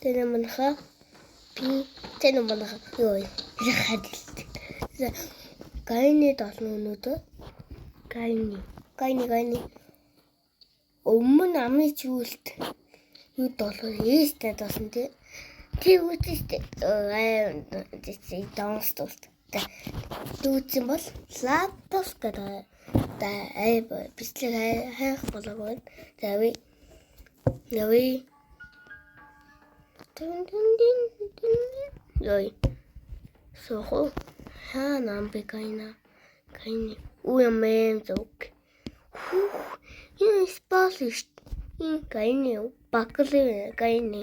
Тэнэмэнхэ би тэнэмэнхэ ёо яхад гайны долно өнөөдөр гайны өмнө амын чүүлт юу долоо ээстэй дасан тий үстэй даунстуулт дүүцэн бол лаптоп гэдэг бичлэг хайх болоогүй яви ёй сохо хаана би гайны уямэн зок энэ спасиш гайны баклэ гайны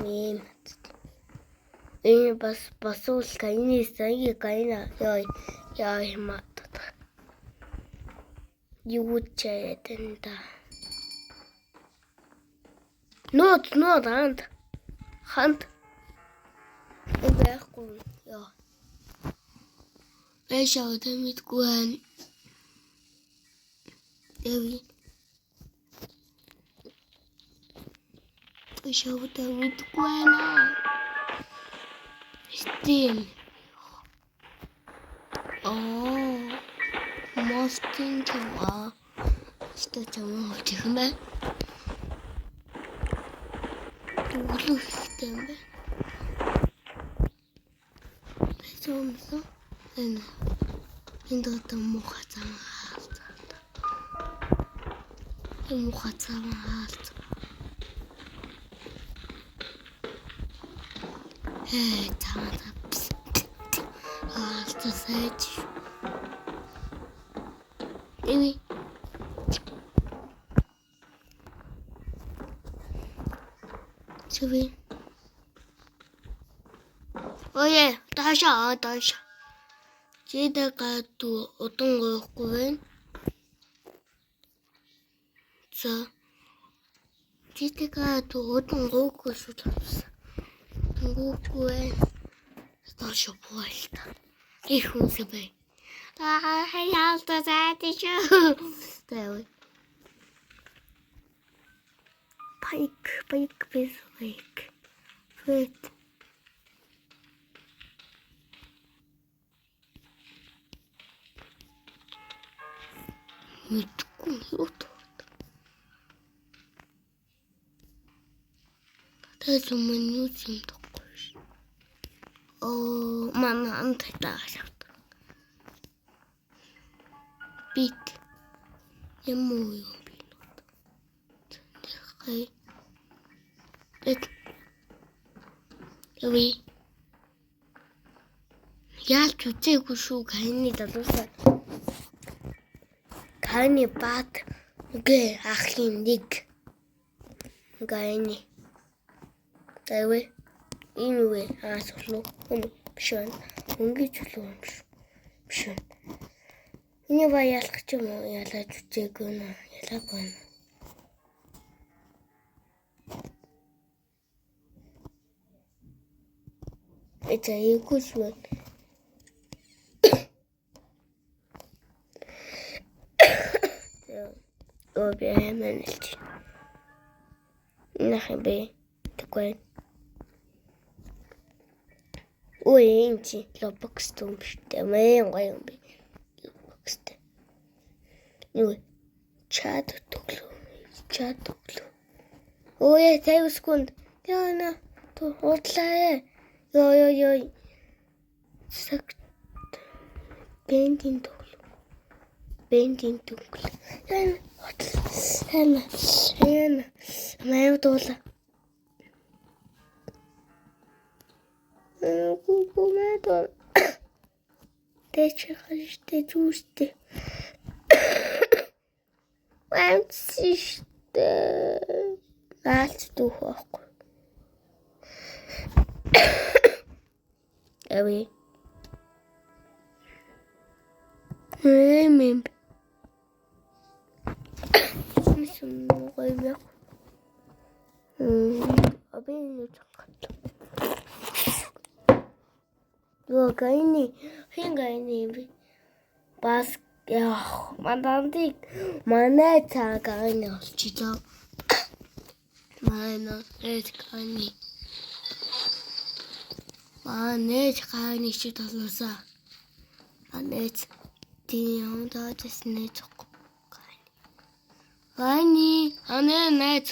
мем энэ басул гайны сая гайна ёй мат юу чаятанда нот хант яахгүй ёо эшаа тэмитгүй Эви. Эшаа тэмитгүй Стил. Мостин чава. Что чава чихмэ? Улуустэмбэ. Бэсомсо. Энд мухацаа. Мухацаа. Тамада. Алцасайч. Эви. Чуви. Ое, таша. Чидэга ту удан гоохгүй байна. За. Чидэга ту удан гоохгүй шүү дээ. Гоохгүй. Таша бойлта. Их хүнсэ бай. Хаяалта зайдич. Тэвэ. Пайк бисвейк. Фэт. Мэдгүй юу. Тэс өмнө юу юм тахгүй. Мама амттай. Бит. Ямуу юм би. Хай. Эви. Яалч үцээгүй шүү гайны далуусаа. Гайны бат гэ ахын нэг. Гайны. Тэвэ. Инвэ асуулуу. Бишэн. Өнгөж чулуу юм шүү. Бишэн. Энэ баялах ч юм уу ялаж үцээгүй нэ. Ялаагүй нэ. Это икусвэ. Обе хэмэнэлч. Нахибэ. Такой. Ой, инчи лопокс тумштэй. Мэн гоё юм бэ. Лопокстэй. Юу? Чат төглөө. Ой, тэвскүнд. Яна. Ту худлаа. Ёй. Сагт. Бендин төглөө. Яна. Маяг дуула. Кукумэдо. Тэчхаштэй зүстэй. Вэнсиштэй. Гаалт дүүхгүй. Эви. Мем. Мисүн гойвэ. Абин чакат. Юу гайны би. Бас мандантик манай цаа гайны олчихлоо. Mana etkani. Manet kani чи толносаа. Манет тийм даадсны цог. Кани анет.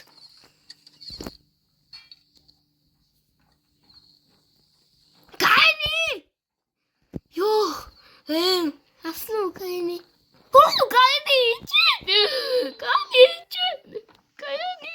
Кани! Ёо, аснуу кани. Хөө кани чи. Кани чи. Кани.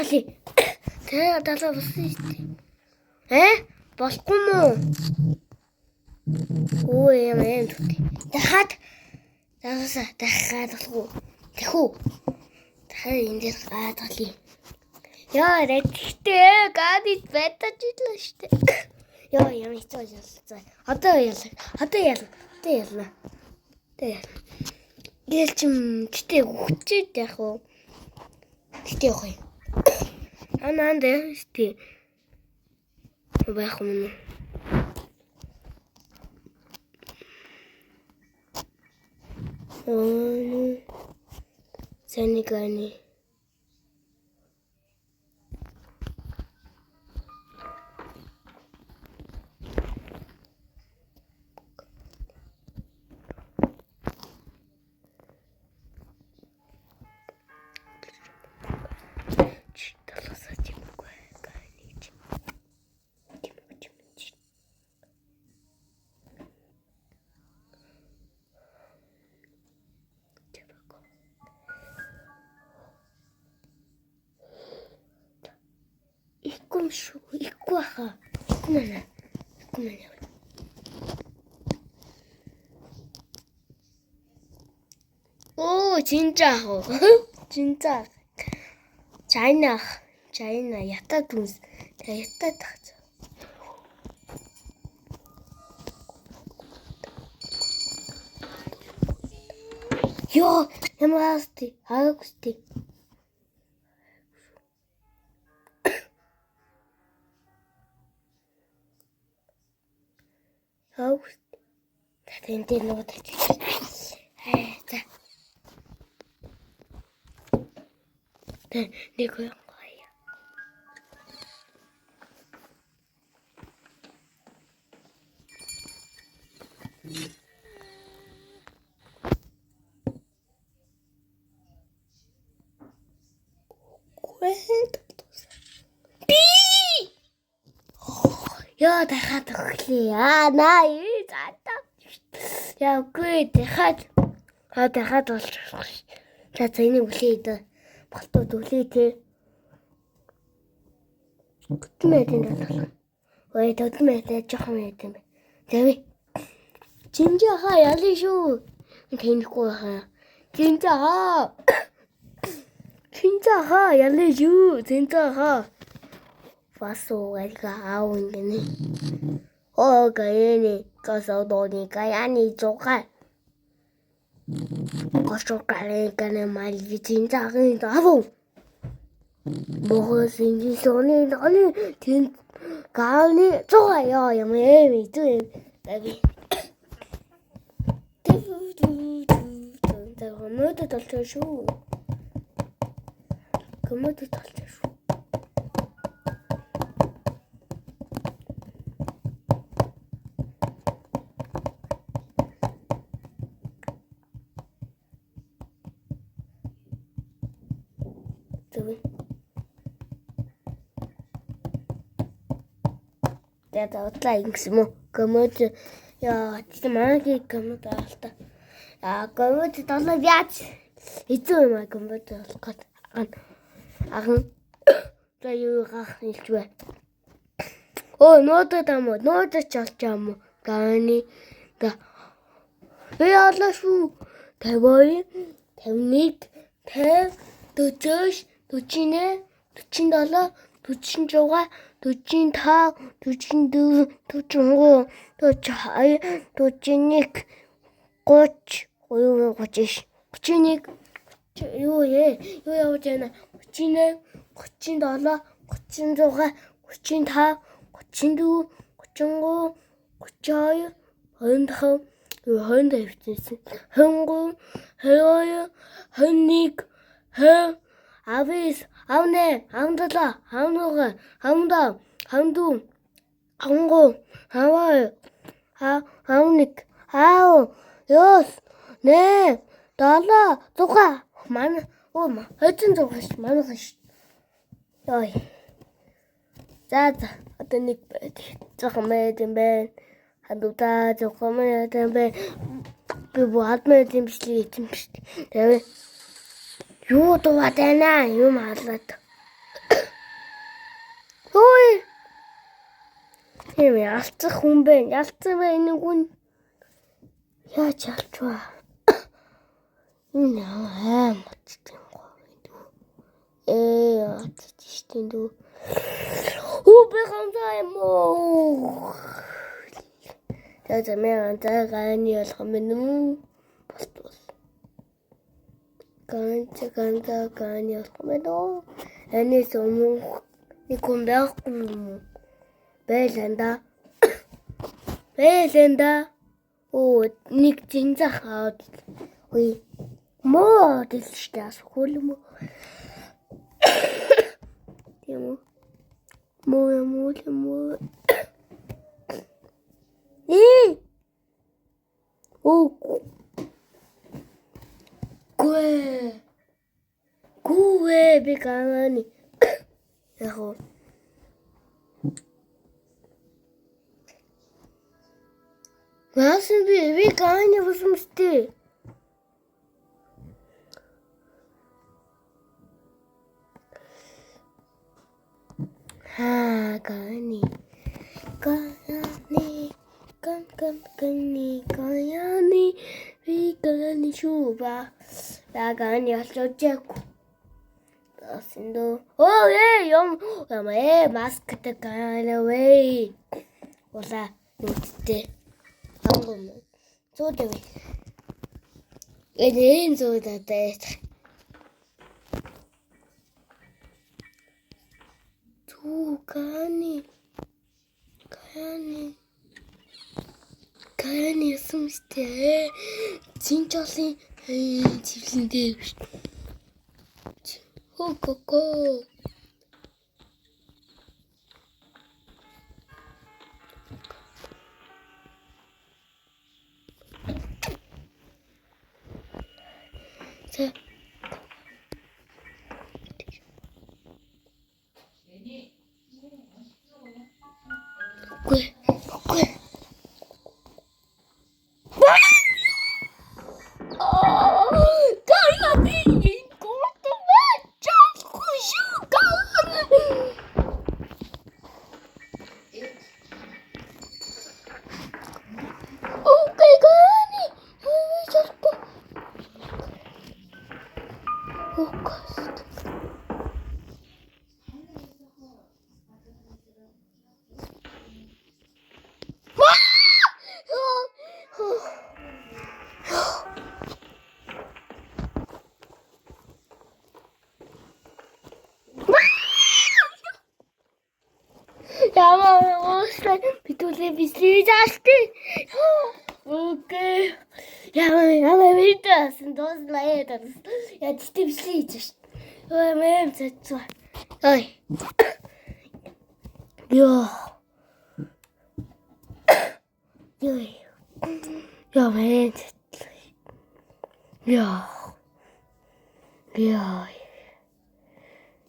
Тэгээ далаа болсон шүү дээ. Болохгүй мүү? Өө юм түүтэй. Дахиад даасаа дахиад болохгүй. Тэхүү. Дахиад энэ дээр гадгалъя. Яа, рэдтэй гадид байтаж ирлээ шүү дээ. Яа, юм хэцүү ялцаа. Одоо ялна. Гээл чим гэтээ хүчээд яах вэ? Гэтээ явах юм. Анаа дээр штэ. Байх юм. Санигани. Ихгүй хаа. Ихгүй мана. Оо, 진짜. 진짜. China ятад үнс. Тэгээ ятад тагц. Ёо, ямаасти. Агусти. Ауст. Тэнтэй нуудаж. За. Нэг гоё. Яа, дахиад өглөө. Заатаа. Яа, үгүй дахиад болж болох ш. За энийг үлээ дээ. Болтууд үлээ те. Төдмэдэн даа. Ой, төдмэдэн жоохон мэдэм бай. Тэвэ. Жинжаа ялын шүү. Тэнихгүй хаа. Жинжаа ялын шүү. Жинжаа. Фасо альга аунгэнэ. Оо гаэни касаудони каяни цока. Кошокале канэ малвитин цагын давуу. Бохос инжисоны дали тэн гааны цояа юм ээ. Таби. Комод толчоо шүү. Тэгээд утлаа ингэсэн мө. Комод яа, тийм маагийн комод алта. Комод долоо яач. Эзэн юм комод болох гээд. Ахан. За юу гах хэлж бай. Оо, нуудад чалж юм. Гааны. Би ялаа шүү. 52, 51, 50, 40, 41, 47, 46, 45, 44, 45, 42, 41, 30, 39, 31 юу явж байна? 31, 37, 36, 35, 34, 33, 32, 25, 22 хэвчээсэн. 23, 22, 21, 20, 19, 18, 17, 16, 17, 14, 13, 12, 11, 12, 9, 8, 7, 6 манай хоцон зугаш манайхан ш. Ой. За одоо нэг жоохон мэд юм байна. Хандуудаа жоохон мэд юм байна. Би бод мэд юм биш л юм биш. Тэгээ юу дуваад байна? Юм халаад. Ой. Тийм ялцах хүн байна. Ялцсан байна нэг хүн. Яаж ялчваа? Энэ мацтай юм гоо. Атчиштэн дүү. Би гамтай юм уу? За мэн ганы болох юм уу? Бол. Ганы болох юм уу? Энэс өмнө нэг хүн байхгүй. Бэлэнда. Оо нэг зинзах аваад. Ой. Моо дэлштэй асуул юм уу? Тийм үү? Моо. Оо. Gue би гааны. Яг. Яасан би гааны босмостэй. Gani. Vi gani shuba. Gani aljojaku. Asindo. Oh yom. Mask te gani way. Wala nutite. Angum. So de. Eden so da test. Гани юмстэй. Цинчолын цэвлэндээ. Коко. Тэ. Gue. Bitule bislizaste. Okej. Ja vet det. Då släder det. Jag typ sliter. Jag men så. Oj. Ja. Oj. Jag vet. Ja.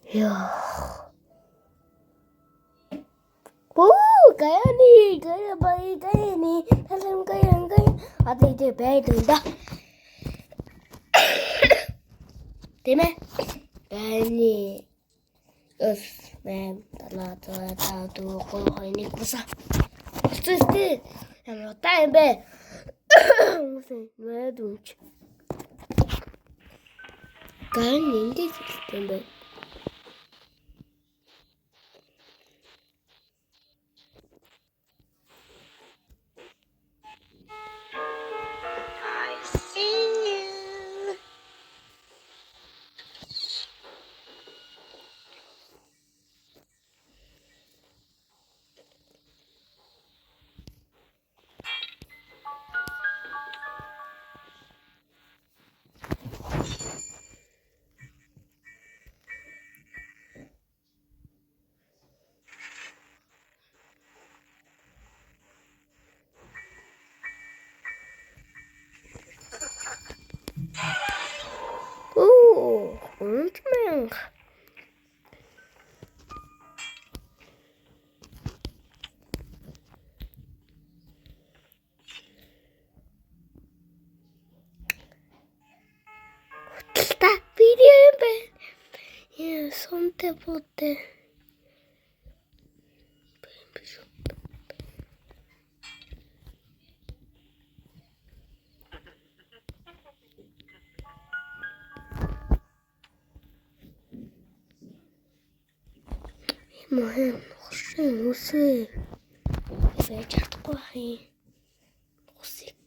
Gani. Hadi de beydunda. Değil mi? Gani. Öf, ben daha koyni kusa. Üstü. Ama time be. Musun ne dunç? Gani de sistem be. будэ. Мохэн хошин үсээ. Яаж чадахгүй хий. Усик.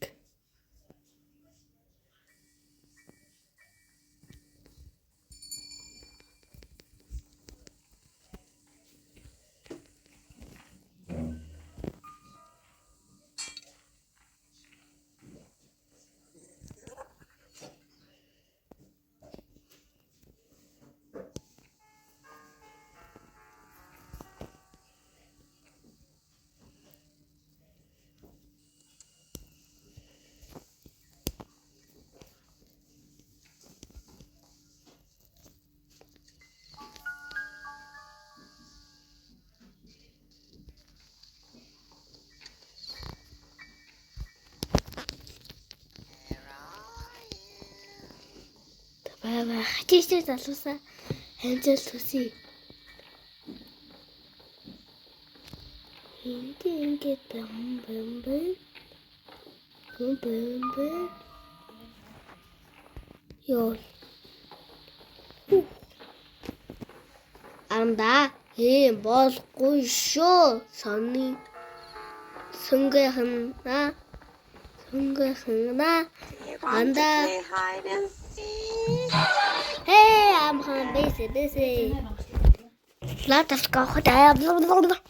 Баа хатиштэй залуусаа амжилт хүсье. Ингээд бэм. Ёо. Анда болохгүй шүү. Сүнгэнаа. Анда. Hey, I'm busy. Let us go.